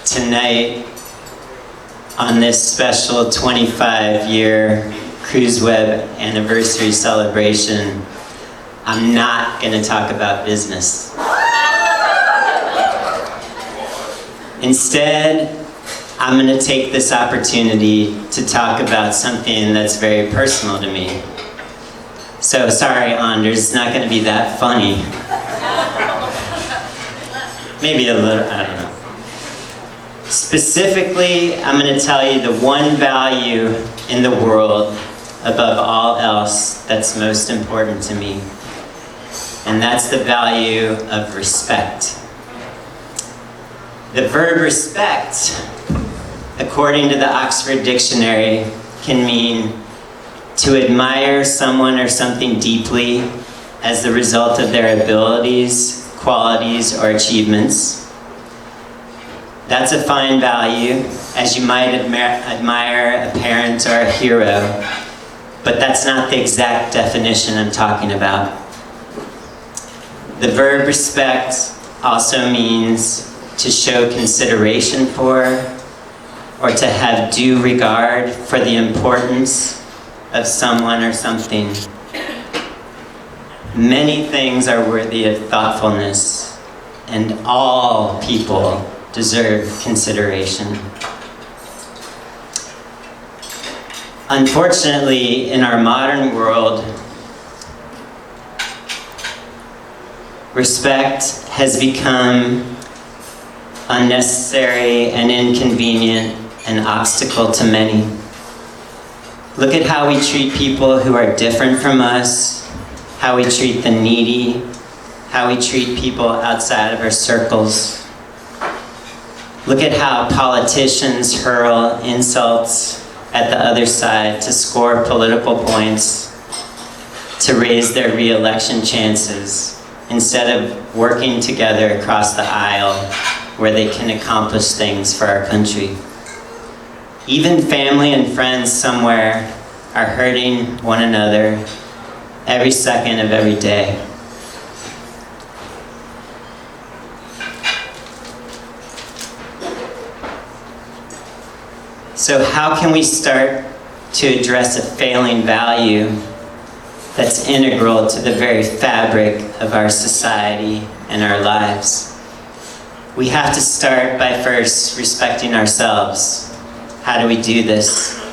tonight on this special 25-year Cruise Web anniversary celebration, I'm not going to talk about business. Instead, I'm going to take this opportunity to talk about something that's very personal to me. So sorry, Anders, it's not going to be that funny. Maybe a little, I don't know. Specifically, I'm going to tell you the one value in the world above all else that's most important to me. And that's the value of respect. The verb respect, according to the Oxford Dictionary, can mean to admire someone or something deeply as the result of their abilities, qualities, or achievements. That's a fine value, as you might admire a parent or a hero, but that's not the exact definition I'm talking about. The verb respect also means to show consideration for, or to have due regard for the importance of someone or something. Many things are worthy of thoughtfulness, and all people deserve consideration. Unfortunately, in our modern world, respect has become unnecessary and inconvenient, an obstacle to many. Look at how we treat people who are different from us, how we treat the needy, how we treat people outside of our circles. Look at how politicians hurl insults at the other side to score political points, to raise their re-election chances, instead of working together across the aisle where they can accomplish things for our country. Even family and friends somewhere are hurting one another every second of every day. So how can we start to address a failing value that's integral to the very fabric of our society and our lives? We have to start by first respecting ourselves. How do we do this?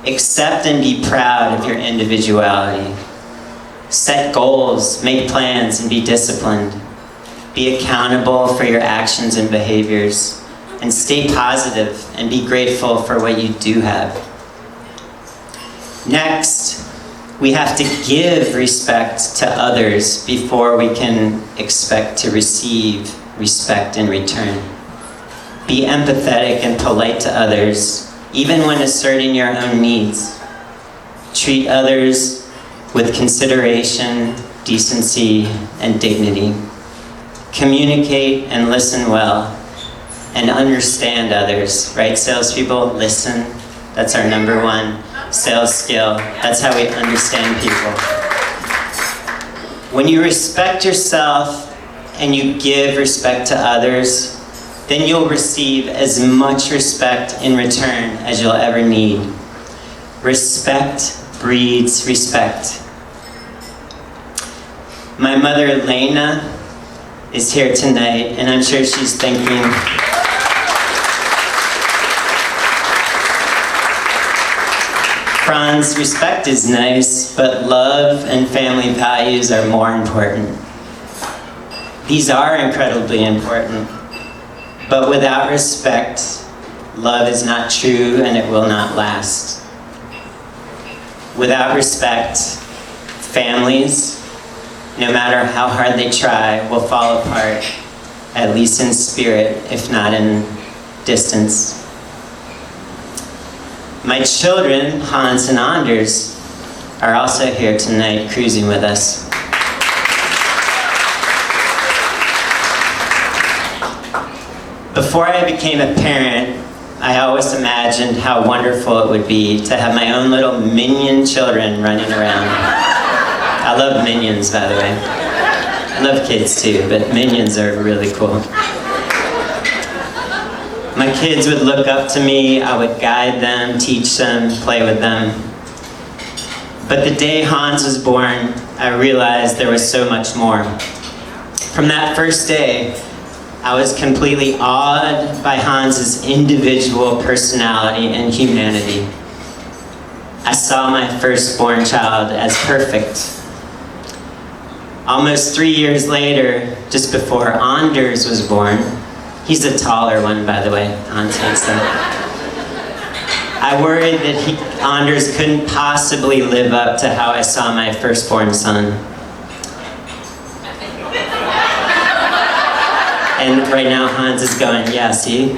Accept and be proud of your individuality. Set goals, make plans, and be disciplined. Be accountable for your actions and behaviors. And stay positive and be grateful for what you do have. Next, we have to give respect to others before we can expect to receive respect in return. Be empathetic and polite to others, even when asserting your own needs. Treat others with consideration, decency, and dignity. Communicate and listen well, and understand others, right? Salespeople, listen. That's our number one sales skill. That's how we understand people. When you respect yourself and you give respect to others, then you'll receive as much respect in return as you'll ever need. Respect breeds respect. My mother, Lena, is here tonight, and I'm sure she's thinking, Frans, respect is nice, but love and family values are more important. These are incredibly important, but without respect, love is not true and it will not last. Without respect, families, no matter how hard they try, will fall apart, at least in spirit, if not in distance. My children, Hans and Anders, are also here tonight cruising with us. Before I became a parent, I always imagined how wonderful it would be to have my own little minion children running around. I love minions, by the way. I love kids too, but minions are really cool. My kids would look up to me, I would guide them, teach them, play with them. But the day Hans was born, I realized there was so much more. From that first day, I was completely awed by Hans's individual personality and humanity. I saw my firstborn child as perfect. Almost 3 years later, just before Anders was born, he's a taller one, by the way, Hans Hansen, I worried that Anders couldn't possibly live up to how I saw my firstborn son. And right now Hans is going, yeah, see?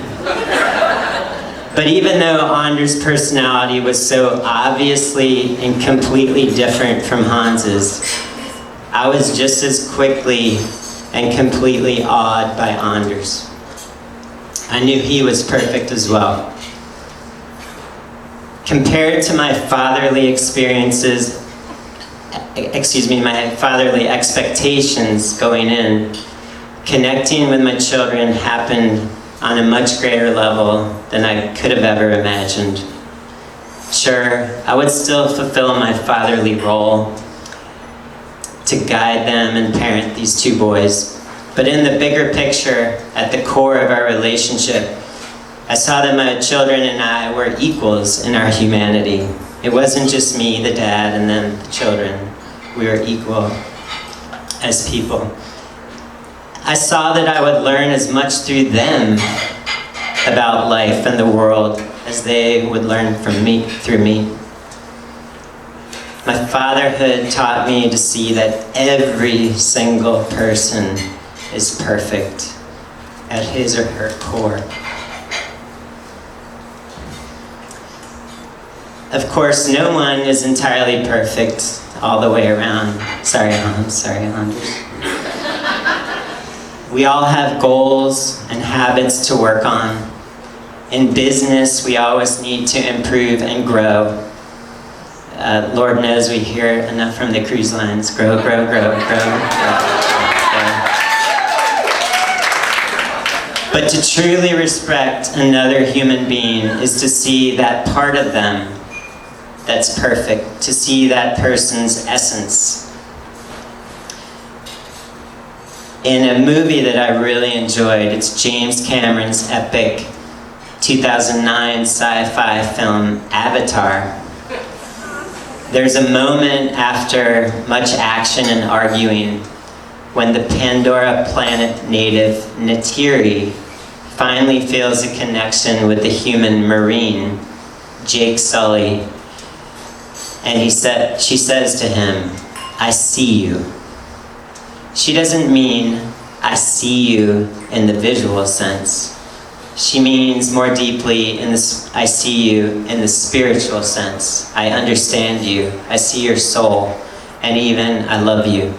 But even though Anders' personality was so obviously and completely different from Hans's, I was just as quickly and completely awed by Anders. I knew he was perfect as well. Compared to my fatherly experiences, my fatherly expectations going in, connecting with my children happened on a much greater level than I could have ever imagined. Sure, I would still fulfill my fatherly role to guide them and parent these two boys. But in the bigger picture, at the core of our relationship, I saw that my children and I were equals in our humanity. It wasn't just me, the dad, and then the children. We were equal as people. I saw that I would learn as much through them about life and the world as they would learn from me, through me. My fatherhood taught me to see that every single person is perfect at his or her core. Of course, no one is entirely perfect all the way around. Sorry, Anders. We all have goals and habits to work on. In business, we always need to improve and grow. Lord knows we hear it enough from the cruise lines. Grow, grow, grow, grow. But to truly respect another human being is to see that part of them that's perfect, to see that person's essence. In a movie that I really enjoyed, it's James Cameron's epic 2009 sci-fi film, Avatar. There's a moment after much action and arguing when the Pandora planet native Neytiri finally feels a connection with the human Marine, Jake Sully, and she says to him, "I see you." She doesn't mean, "I see you" in the visual sense. She means more deeply in this, "I see you" in the spiritual sense. I understand you, I see your soul, and even I love you.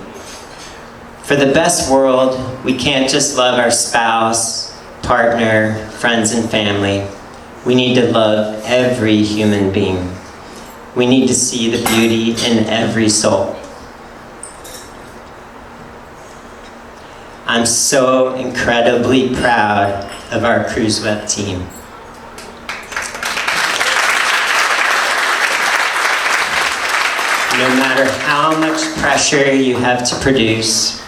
For the best world, we can't just love our spouse, partner, friends, and family. We need to love every human being. We need to see the beauty in every soul. I'm so incredibly proud of our Cruise Web team. No matter how much pressure you have to produce,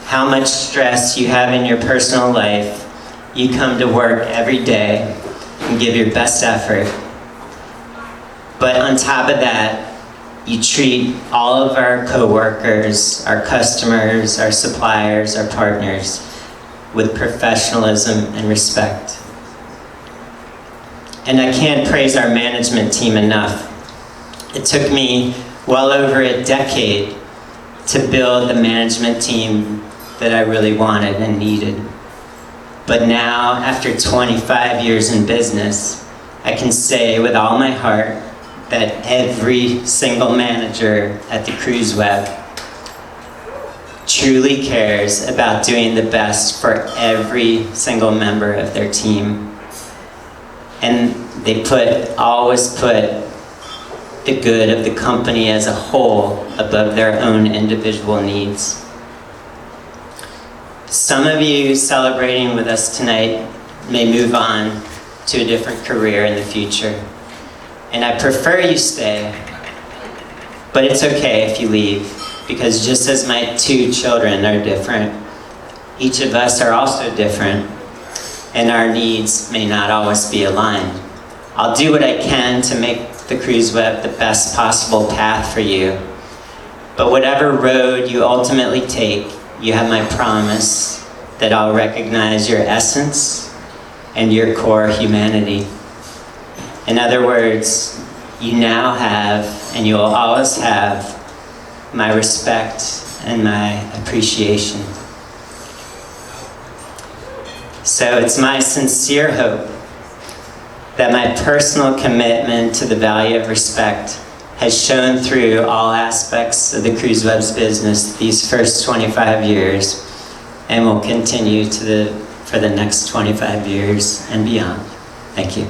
how much stress you have in your personal life, you come to work every day and give your best effort. But on top of that, you treat all of our coworkers, our customers, our suppliers, our partners with professionalism and respect. And I can't praise our management team enough. It took me well over a decade to build the management team that I really wanted and needed. But now, after 25 years in business, I can say with all my heart that every single manager at the Cruise Web truly cares about doing the best for every single member of their team. And they always put the good of the company as a whole above their own individual needs. Some of you celebrating with us tonight may move on to a different career in the future. And I prefer you stay, but it's okay if you leave, because just as my 2 children are different, each of us are also different, and our needs may not always be aligned. I'll do what I can to make the cruise web the best possible path for you. But whatever road you ultimately take, you have my promise that I'll recognize your essence and your core humanity. In other words, you now have, and you will always have, my respect and my appreciation. So it's my sincere hope that my personal commitment to the value of respect has shown through all aspects of the Cruise Web's business these first 25 years, and will continue for the next 25 years and beyond. Thank you.